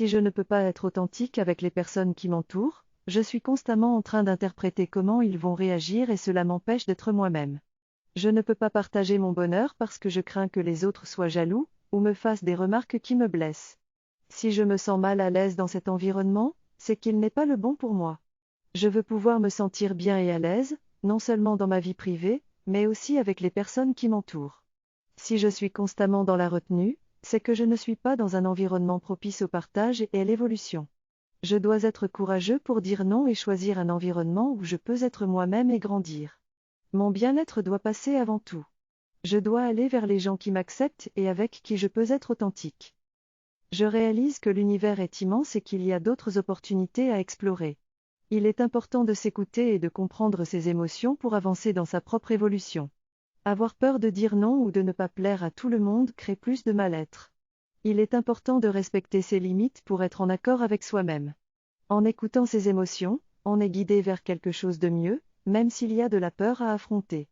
Si je ne peux pas être authentique avec les personnes qui m'entourent, je suis constamment en train d'interpréter comment ils vont réagir et cela m'empêche d'être moi-même. Je ne peux pas partager mon bonheur parce que je crains que les autres soient jaloux, ou me fassent des remarques qui me blessent. Si je me sens mal à l'aise dans cet environnement, c'est qu'il n'est pas le bon pour moi. Je veux pouvoir me sentir bien et à l'aise, non seulement dans ma vie privée, mais aussi avec les personnes qui m'entourent. Si je suis constamment dans la retenue, c'est que je ne suis pas dans un environnement propice au partage et à l'évolution. Je dois être courageux pour dire non et choisir un environnement où je peux être moi-même et grandir. Mon bien-être doit passer avant tout. Je dois aller vers les gens qui m'acceptent et avec qui je peux être authentique. Je réalise que l'univers est immense et qu'il y a d'autres opportunités à explorer. Il est important de s'écouter et de comprendre ses émotions pour avancer dans sa propre évolution. Avoir peur de dire non ou de ne pas plaire à tout le monde crée plus de mal-être. Il est important de respecter ses limites pour être en accord avec soi-même. En écoutant ses émotions, on est guidé vers quelque chose de mieux, même s'il y a de la peur à affronter.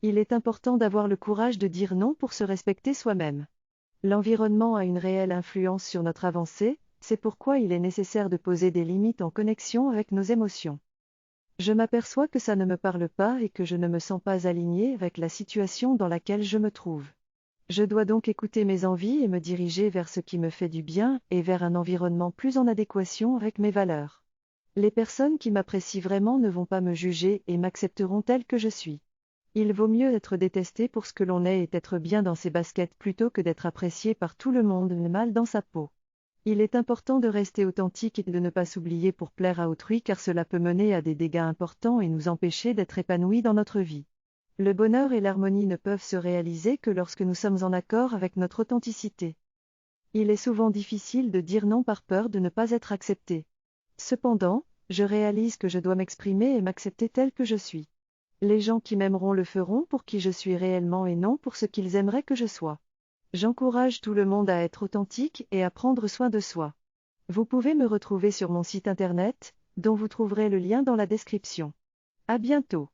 Il est important d'avoir le courage de dire non pour se respecter soi-même. L'environnement a une réelle influence sur notre avancée, c'est pourquoi il est nécessaire de poser des limites en connexion avec nos émotions. Je m'aperçois que ça ne me parle pas et que je ne me sens pas aligné avec la situation dans laquelle je me trouve. Je dois donc écouter mes envies et me diriger vers ce qui me fait du bien et vers un environnement plus en adéquation avec mes valeurs. Les personnes qui m'apprécient vraiment ne vont pas me juger et m'accepteront tel que je suis. Il vaut mieux être détesté pour ce que l'on est et être bien dans ses baskets plutôt que d'être apprécié par tout le monde mais mal dans sa peau. Il est important de rester authentique et de ne pas s'oublier pour plaire à autrui car cela peut mener à des dégâts importants et nous empêcher d'être épanouis dans notre vie. Le bonheur et l'harmonie ne peuvent se réaliser que lorsque nous sommes en accord avec notre authenticité. Il est souvent difficile de dire non par peur de ne pas être accepté. Cependant, je réalise que je dois m'exprimer et m'accepter tel que je suis. Les gens qui m'aimeront le feront pour qui je suis réellement et non pour ce qu'ils aimeraient que je sois. J'encourage tout le monde à être authentique et à prendre soin de soi. Vous pouvez me retrouver sur mon site internet, dont vous trouverez le lien dans la description. À bientôt.